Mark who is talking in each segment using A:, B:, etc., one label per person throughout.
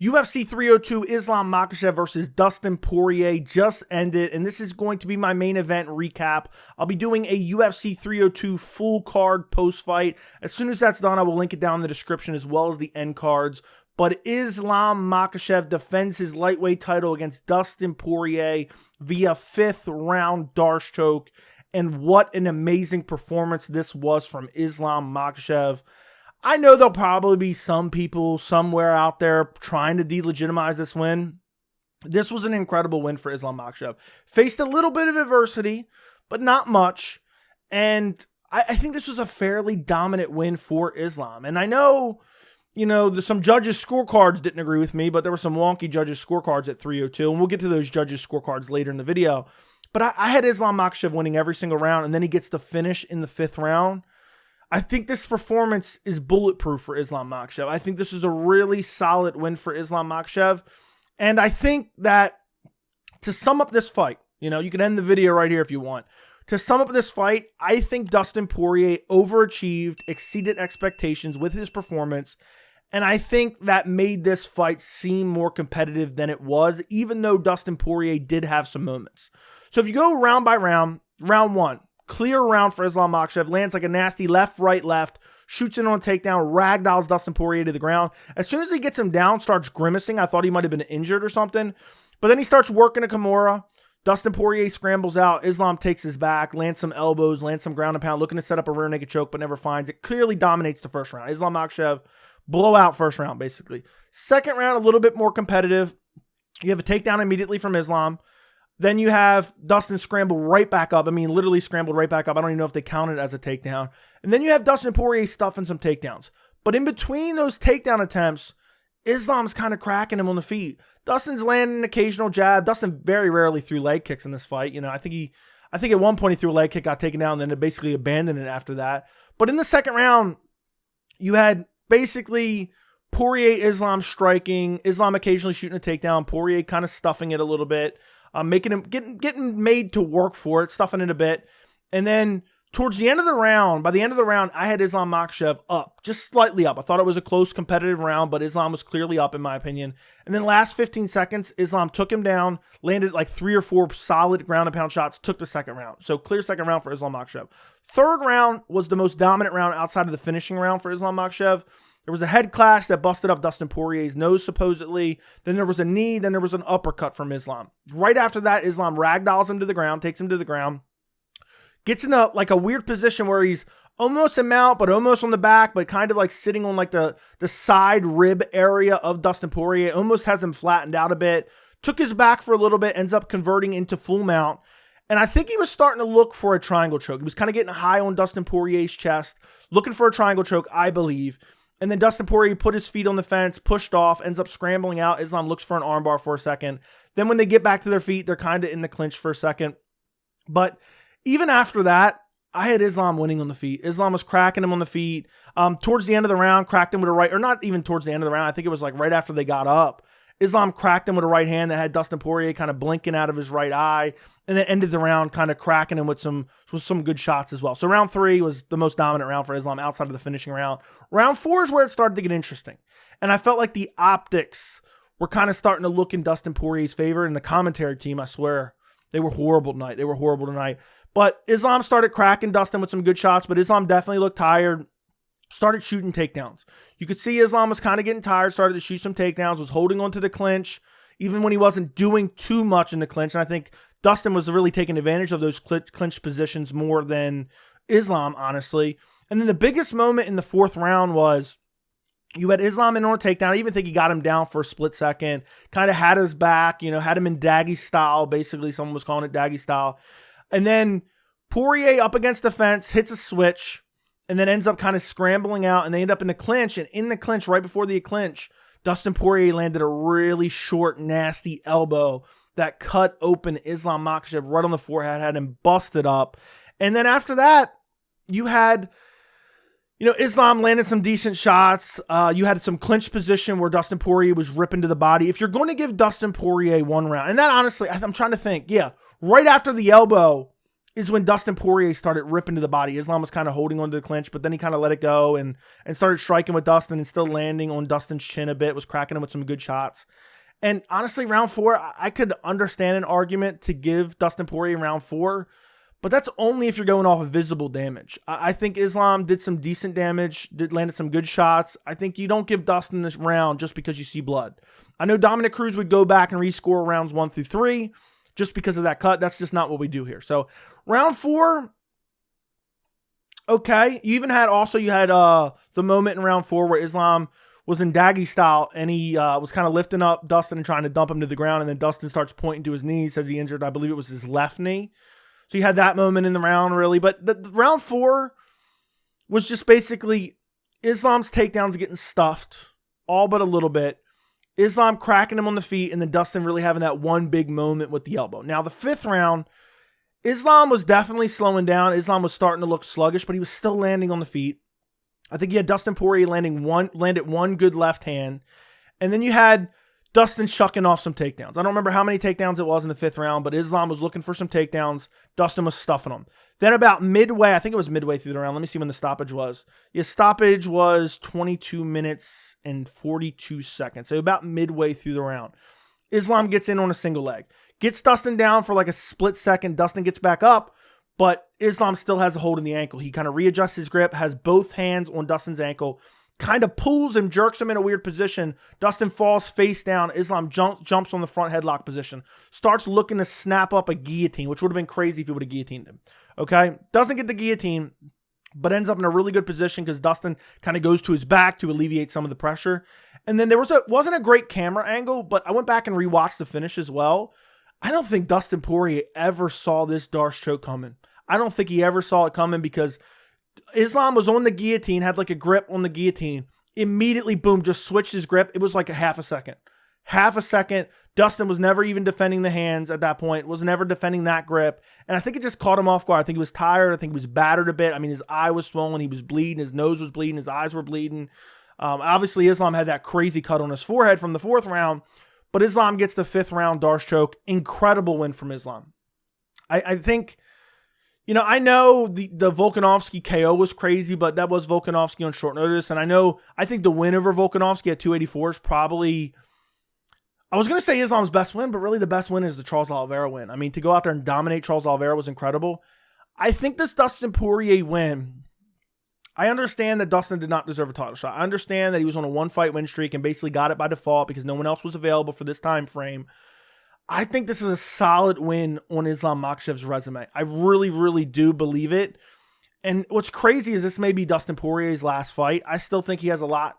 A: UFC 302 Islam Makhachev versus Dustin Poirier just ended, and this is going to be my main event recap. I'll be doing a UFC 302 full card post-fight. As soon as that's done, I will link it down in the description as well as the end cards. But Islam Makhachev defends his lightweight title against Dustin Poirier via 5th round Darce choke. And what an amazing performance this was from Islam Makhachev. I know there'll probably be some people somewhere out there trying to delegitimize this win. This was an incredible win for Islam Makhachev. Faced a little bit of adversity, but not much. And I think this was a fairly dominant win for Islam. And I know, some judges' scorecards didn't agree with me, but there were some wonky judges' scorecards at 302. And we'll get to those judges' scorecards later in the video. But I had Islam Makhachev winning every single round, and then he gets the finish in the 5th round. I think this performance is bulletproof for Islam Makhachev. I think this is a really solid win for Islam Makhachev. And I think that to sum up this fight, you can end the video right here if you want. To sum up this fight, I think Dustin Poirier overachieved, exceeded expectations with his performance. And I think that made this fight seem more competitive than it was, even though Dustin Poirier did have some moments. So if you go round by round, round 1, clear round for Islam Makhachev, lands like a nasty left, right, left, shoots in on a takedown, ragdolls Dustin Poirier to the ground. As soon as he gets him down, starts grimacing. I thought he might have been injured or something. But then he starts working a Kimura. Dustin Poirier scrambles out. Islam takes his back, lands some elbows, lands some ground and pound, looking to set up a rear naked choke, but never finds it. Clearly dominates the first round. Islam Makhachev, blowout first round, basically. Second round, a little bit more competitive. You have a takedown immediately from Islam. Then you have Dustin scramble right back up. I mean, literally scrambled right back up. I don't even know if they count it as a takedown. And then you have Dustin Poirier stuffing some takedowns. But in between those takedown attempts, Islam's kind of cracking him on the feet. Dustin's landing an occasional jab. Dustin very rarely threw leg kicks in this fight. I think at one point he threw a leg kick, got taken down, and then it basically abandoned it after that. But in the second round, you had basically Poirier, Islam striking, Islam occasionally shooting a takedown, Poirier kind of stuffing it a little bit. Making him getting made to work for it, stuffing it a bit. And then towards the end of the round, by the end of the round, I had Islam Makhachev up, just slightly up. I thought it was a close competitive round, but Islam was clearly up in my opinion. And then last 15 seconds, Islam took him down, landed like 3 or 4 solid ground and pound shots, took the second round. So clear second round for Islam Makhachev. Third round was the most dominant round outside of the finishing round for Islam Makhachev. There was a head clash that busted up Dustin Poirier's nose, supposedly. Then there was a knee. Then there was an uppercut from Islam. Right after that, Islam ragdolls him to the ground, takes him to the ground. Gets in a weird position where he's almost a mount, but almost on the back, but kind of like sitting on like the side rib area of Dustin Poirier. Almost has him flattened out a bit. Took his back for a little bit, ends up converting into full mount. And I think he was starting to look for a triangle choke. He was kind of getting high on Dustin Poirier's chest, looking for a triangle choke, I believe. And then Dustin Poirier put his feet on the fence, pushed off, ends up scrambling out. Islam looks for an armbar for a second. Then when they get back to their feet, they're kind of in the clinch for a second. But even after that, I had Islam winning on the feet. Islam was cracking him on the feet. Towards the end of the round, cracked him with a right, or not even towards the end of the round. I think it was like right after they got up. Islam cracked him with a right hand that had Dustin Poirier kind of blinking out of his right eye, and then ended the round kind of cracking him with some good shots as well. So round 3 was the most dominant round for Islam outside of the finishing round. Round 4 is where it started to get interesting. And I felt like the optics were kind of starting to look in Dustin Poirier's favor, and the commentary team, I swear, they were horrible tonight. But Islam started cracking Dustin with some good shots, but Islam definitely looked tired. Started shooting takedowns. You could see Islam was kind of getting tired, started to shoot some takedowns, was holding on to the clinch, even when he wasn't doing too much in the clinch. And I think Dustin was really taking advantage of those clinch positions more than Islam, honestly. And then the biggest moment in the 4th round was you had Islam in on a takedown. I even think he got him down for a split second, kind of had his back, had him in daggy style. Basically, someone was calling it daggy style. And then Poirier up against the fence, hits a switch, and then ends up kind of scrambling out, and they end up in the clinch. And in the clinch, right before the clinch, Dustin Poirier landed a really short, nasty elbow that cut open Islam Makhachev right on the forehead, had him busted up. And then after that, you had, Islam landed some decent shots. You had some clinch position where Dustin Poirier was ripping to the body. If you're going to give Dustin Poirier one round, and that honestly, I'm trying to think, right after the elbow, is when Dustin Poirier started ripping to the body. Islam was kind of holding onto the clinch, but then he kind of let it go and started striking with Dustin and still landing on Dustin's chin a bit, was cracking him with some good shots. And honestly, round 4, I could understand an argument to give Dustin Poirier round 4, but that's only if you're going off of visible damage. I think Islam did some decent damage, landed some good shots. I think you don't give Dustin this round just because you see blood. I know Dominic Cruz would go back and rescore rounds 1 through 3 just because of that cut. That's just not what we do here. So round 4, okay. You even had the moment in round 4 where Islam was in Daggy style, and he was kind of lifting up Dustin and trying to dump him to the ground, and then Dustin starts pointing to his knee, says he injured, I believe it was his left knee. So you had that moment in the round, really. But the round 4 was just basically Islam's takedowns getting stuffed, all but a little bit. Islam cracking him on the feet, and then Dustin really having that one big moment with the elbow. Now, the 5th round, Islam was definitely slowing down. Islam was starting to look sluggish, but he was still landing on the feet. I think you had Dustin Poirier landed one good left hand. And then you had Dustin shucking off some takedowns. I don't remember how many takedowns it was in the 5th round, but Islam was looking for some takedowns. Dustin was stuffing them. Then about midway, I think it was midway through the round. Let me see when the stoppage was. Yeah, stoppage was 22 minutes and 42 seconds. So about midway through the round. Islam gets in on a single leg. Gets Dustin down for like a split second. Dustin gets back up, but Islam still has a hold in the ankle. He kind of readjusts his grip, has both hands on Dustin's ankle, kind of pulls him, jerks him in a weird position. Dustin falls face down. Islam jumps on the front headlock position. Starts looking to snap up a guillotine, which would have been crazy if he would have guillotined him. Okay? Doesn't get the guillotine, but ends up in a really good position because Dustin kind of goes to his back to alleviate some of the pressure. And then there wasn't a great camera angle, but I went back and rewatched the finish as well. I don't think Dustin Poirier ever saw this Darce choke coming. I don't think he ever saw it coming because Islam was on the guillotine, had like a grip on the guillotine. Immediately, boom, just switched his grip. It was like a half a second. Half a second. Dustin was never even defending the hands at that point, was never defending that grip. And I think it just caught him off guard. I think he was tired. I think he was battered a bit. I mean, his eye was swollen. He was bleeding. His nose was bleeding. His eyes were bleeding. Obviously, Islam had that crazy cut on his forehead from the 4th round. But Islam gets the 5th round Darce choke. Incredible win from Islam. I think... I know the Volkanovski KO was crazy, but that was Volkanovski on short notice. And I think the win over Volkanovski at 284 is probably, I was going to say Islam's best win, but really the best win is the Charles Oliveira win. I mean, to go out there and dominate Charles Oliveira was incredible. I think this Dustin Poirier win, I understand that Dustin did not deserve a title shot. I understand that he was on a 1-fight win streak and basically got it by default because no one else was available for this time frame. I think this is a solid win on Islam Makhachev's resume. I really, really do believe it. And what's crazy is this may be Dustin Poirier's last fight. I still think he has a lot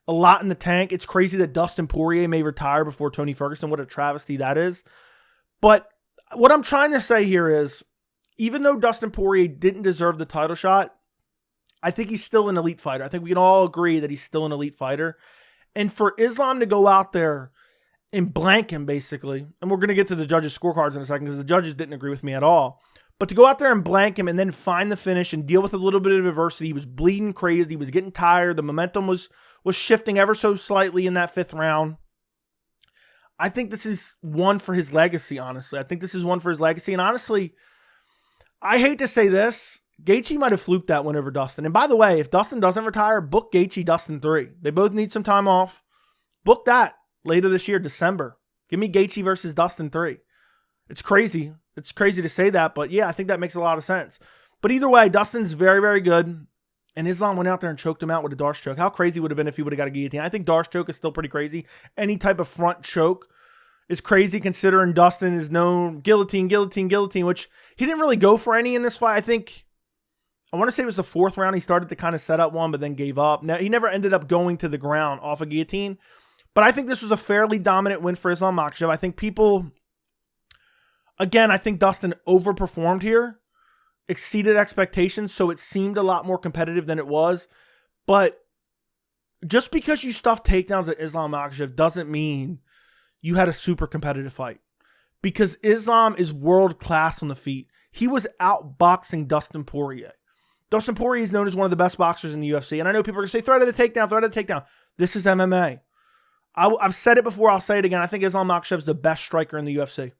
A: in the tank. It's crazy that Dustin Poirier may retire before Tony Ferguson. What a travesty that is. But what I'm trying to say here is, even though Dustin Poirier didn't deserve the title shot, I think he's still an elite fighter. I think we can all agree that he's still an elite fighter. And for Islam to go out there and blank him, basically, and we're going to get to the judges' scorecards in a second because the judges didn't agree with me at all, but to go out there and blank him and then find the finish and deal with a little bit of adversity. He was bleeding crazy. He was getting tired. The momentum was shifting ever so slightly in that 5th round. I think this is one for his legacy, honestly. I think this is one for his legacy. And honestly, I hate to say this, Gaethje might have fluked that one over Dustin. And by the way, if Dustin doesn't retire, book Gaethje Dustin 3. They both need some time off. Book that. Later this year, December. Give me Gaethje versus Dustin 3. It's crazy. It's crazy to say that, but yeah, I think that makes a lot of sense. But either way, Dustin's very, very good. And Islam went out there and choked him out with a Darce choke. How crazy would it have been if he would have got a guillotine? I think Darce choke is still pretty crazy. Any type of front choke is crazy considering Dustin is known guillotine, which he didn't really go for any in this fight. I want to say it was the 4th round. He started to kind of set up one, but then gave up. Now, he never ended up going to the ground off a guillotine. But I think this was a fairly dominant win for Islam Makhachev. I think I think Dustin overperformed here, exceeded expectations, so it seemed a lot more competitive than it was. But just because you stuff takedowns at Islam Makhachev doesn't mean you had a super competitive fight. Because Islam is world class on the feet. He was outboxing Dustin Poirier. Dustin Poirier is known as one of the best boxers in the UFC. And I know people are going to say, threat of the takedown. This is MMA. I've said it before, I'll say it again. I think Islam Makhachev's the best striker in the UFC.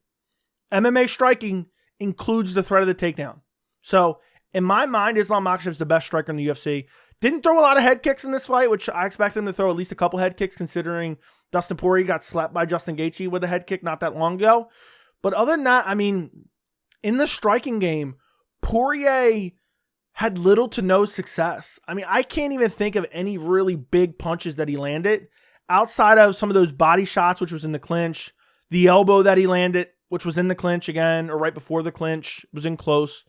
A: MMA striking includes the threat of the takedown. So in my mind, Islam Makhachev is the best striker in the UFC. Didn't throw a lot of head kicks in this fight, which I expect him to throw at least a couple head kicks, considering Dustin Poirier got slapped by Justin Gaethje with a head kick not that long ago. But other than that, I mean, in the striking game, Poirier had little to no success. I mean, I can't even think of any really big punches that he landed outside of some of those body shots, which was in the clinch, the elbow that he landed, which was in the clinch again, or right before the clinch, was in close.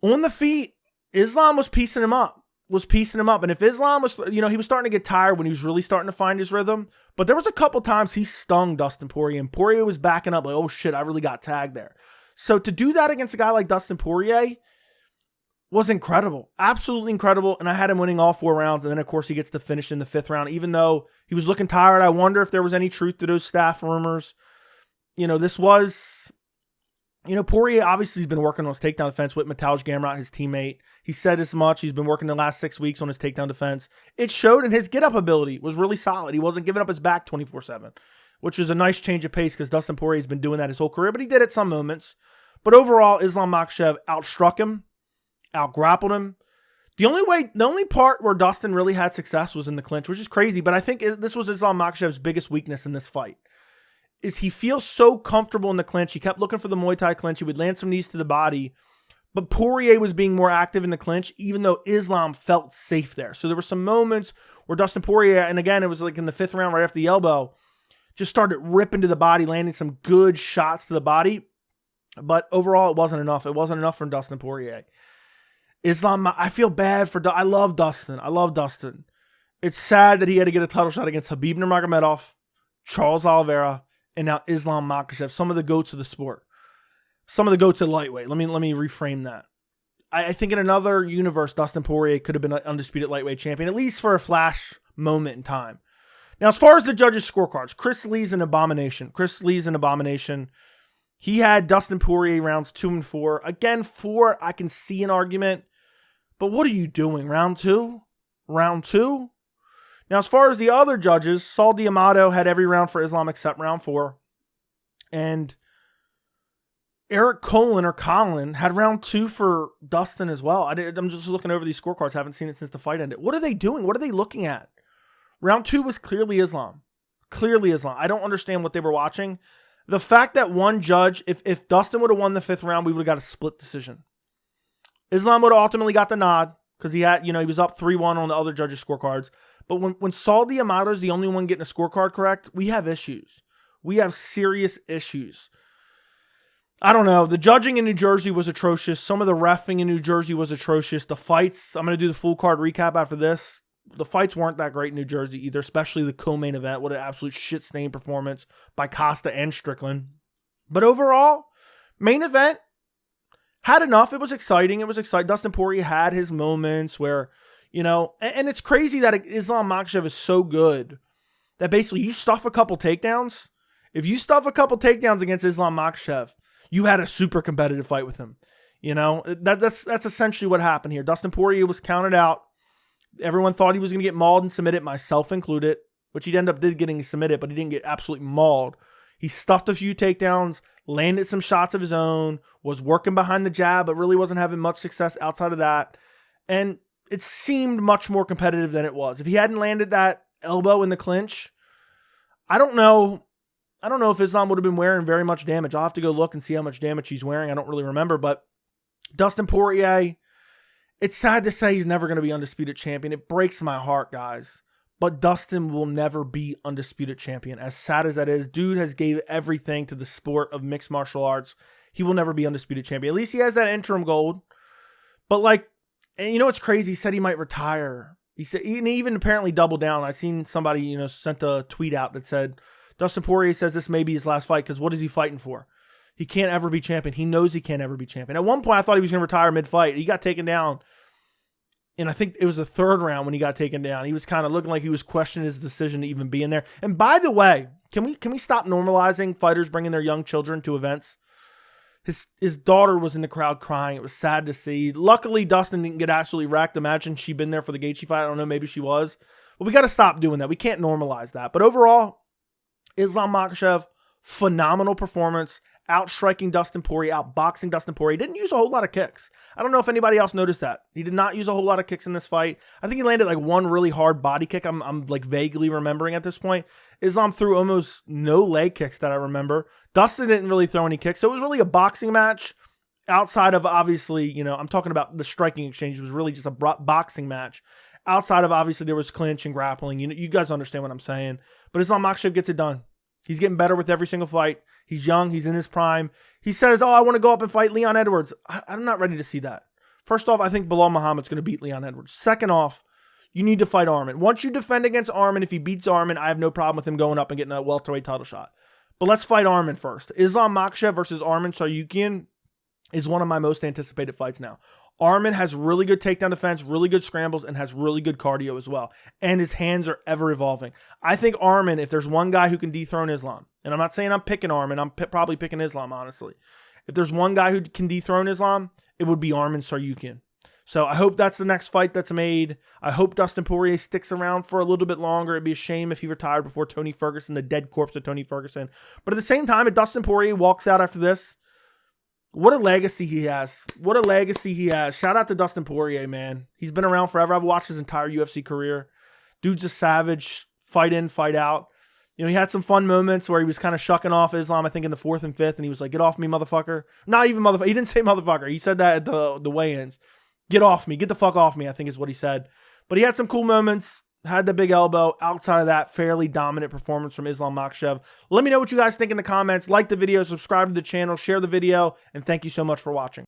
A: On the feet, Islam was piecing him up. And if Islam was, he was starting to get tired when he was really starting to find his rhythm. But there was a couple times he stung Dustin Poirier, and Poirier was backing up like, oh shit, I really got tagged there. So to do that against a guy like Dustin Poirier was incredible. Absolutely incredible. And I had him winning all 4 rounds. And then, of course, he gets to finish in the 5th round. Even though he was looking tired, I wonder if there was any truth to those staff rumors. This was... Poirier obviously has been working on his takedown defense with Mateusz Gamrot, his teammate. He said as much. He's been working the last 6 weeks on his takedown defense. It showed, and his get-up ability was really solid. He wasn't giving up his back 24/7, which is a nice change of pace because Dustin Poirier has been doing that his whole career, but he did at some moments. But overall, Islam Makhachev outstruck him, outgrappled him. The only part where Dustin really had success was in the clinch, which is crazy, but I think this was Islam Makhachev's biggest weakness in this fight. Is he feels so comfortable in the clinch. He kept looking for the Muay Thai clinch. He would land some knees to the body. But Poirier was being more active in the clinch, even though Islam felt safe there. So there were some moments where Dustin Poirier, and again, it was like in the 5th round right after the elbow, just started ripping to the body, landing some good shots to the body. But overall, it wasn't enough. It wasn't enough from Dustin Poirier. Islam, I feel bad for... I love Dustin. It's sad that he had to get a title shot against Khabib Nurmagomedov, Charles Oliveira, and now Islam Makhachev, some of the goats of the sport. Some of the goats at lightweight. Let me reframe that. I think in another universe, Dustin Poirier could have been an undisputed lightweight champion, at least for a flash moment in time. Now, as far as the judges' scorecards, Chris Lee's an abomination. He had Dustin Poirier rounds 2 and 4. Again, 4, I can see an argument. But what are you doing? Round 2? Now, as far as the other judges, Saul D'Amato had every round for Islam except round 4. And Eric Colin had round 2 for Dustin as well. I'm just looking over these scorecards. Haven't seen it since the fight ended. What are they doing? What are they looking at? Round 2 was clearly Islam. I don't understand what they were watching. The fact that one judge, if Dustin would have won the 5th round, we would have got a split decision. Islam would have ultimately got the nod because he was up 3-1 on the other judges' scorecards. But when Saul D'Amato is the only one getting a scorecard correct, we have issues. We have serious issues. I don't know. The judging in New Jersey was atrocious. Some of the reffing in New Jersey was atrocious. The fights, I'm going to do the full card recap after this. The fights weren't that great in New Jersey either, especially the co-main event. What an absolute shit-stained performance by Costa and Strickland. But overall, main event had enough. It was exciting. Dustin Poirier had his moments where... and it's crazy that Islam Makhachev is so good that basically you stuff a couple takedowns. If you stuff a couple takedowns against Islam Makhachev, you had a super competitive fight with him. That's essentially what happened here. Dustin Poirier was counted out. Everyone thought he was going to get mauled and submitted, myself included, which he ended up getting submitted, but he didn't get absolutely mauled. He stuffed a few takedowns, landed some shots of his own, was working behind the jab, but really wasn't having much success outside of that. And it seemed much more competitive than it was. If he hadn't landed that elbow in the clinch, I don't know if Islam would have been wearing very much damage. I'll have to go look and see how much damage he's wearing. I don't really remember, but Dustin Poirier, it's sad to say he's never going to be undisputed champion. It breaks my heart, guys. But Dustin will never be undisputed champion. As sad as that is, dude has gave everything to the sport of mixed martial arts. He will never be undisputed champion. At least he has that interim gold. But and what's crazy? He said he might retire. He even apparently doubled down. I seen somebody, sent a tweet out that said, Dustin Poirier says this may be his last fight because what is he fighting for? He can't ever be champion. He knows he can't ever be champion. At one point, I thought he was going to retire mid-fight. He got taken down. And I think it was the 3rd round when he got taken down. He was kind of looking like he was questioning his decision to even be in there. And by the way, can we stop normalizing fighters bringing their young children to events? His daughter was in the crowd crying. It was sad to see. Luckily, Dustin didn't get absolutely wrecked. Imagine she'd been there for the Gaethje fight. I don't know. Maybe she was. But we got to stop doing that. We can't normalize that. But overall, Islam Makhachev phenomenal performance, outstriking Dustin Poirier, outboxing Dustin Poirier. Didn't use a whole lot of kicks. I don't know if anybody else noticed that. He did not use a whole lot of kicks in this fight. I think he landed like one really hard body kick. I'm like vaguely remembering at this point. Islam threw almost no leg kicks that I remember. Dustin didn't really throw any kicks. So it was really a boxing match outside of, obviously, you know, I'm talking about the striking exchange. It was really just a boxing match. Outside of, obviously, there was clinch and grappling. You guys understand what I'm saying. But Islam Makhachev gets it done. He's getting better with every single fight. He's young. He's in his prime. He says, oh, I want to go up and fight Leon Edwards. I'm not ready to see that. First off, I think Bilal Muhammad's going to beat Leon Edwards. Second off, you need to fight Arman. Once you defend against Arman, if he beats Arman, I have no problem with him going up and getting a welterweight title shot. But let's fight Arman first. Islam Makhachev versus Arman Tsarukyan is one of my most anticipated fights now. Arman has really good takedown defense, really good scrambles, and has really good cardio as well. And his hands are ever evolving. I think Arman, if there's one guy who can dethrone Islam, and I'm not saying I'm picking Arman, I'm probably picking Islam, honestly. If there's one guy who can dethrone Islam, it would be Arman Tsarukyan. So I hope that's the next fight that's made. I hope Dustin Poirier sticks around for a little bit longer. It'd be a shame if he retired before Tony Ferguson, the dead corpse of Tony Ferguson. But at the same time, if Dustin Poirier walks out after this, what a legacy he has. What a legacy he has. Shout out to Dustin Poirier, man. He's been around forever. I've watched his entire UFC career. Dude's a savage. Fight in, fight out. You know, he had some fun moments where he was kind of shucking off Islam, I think, in the 4th and 5th, and he was like, get off me, motherfucker. Not even motherfucker. He didn't say motherfucker. He said that at the weigh-ins. Get off me. Get the fuck off me, I think is what he said. But he had some cool moments. Had the big elbow. Outside of that, fairly dominant performance from Islam Makhachev. Let me know what you guys think in the comments. Like the video, subscribe to the channel, share the video, and thank you so much for watching.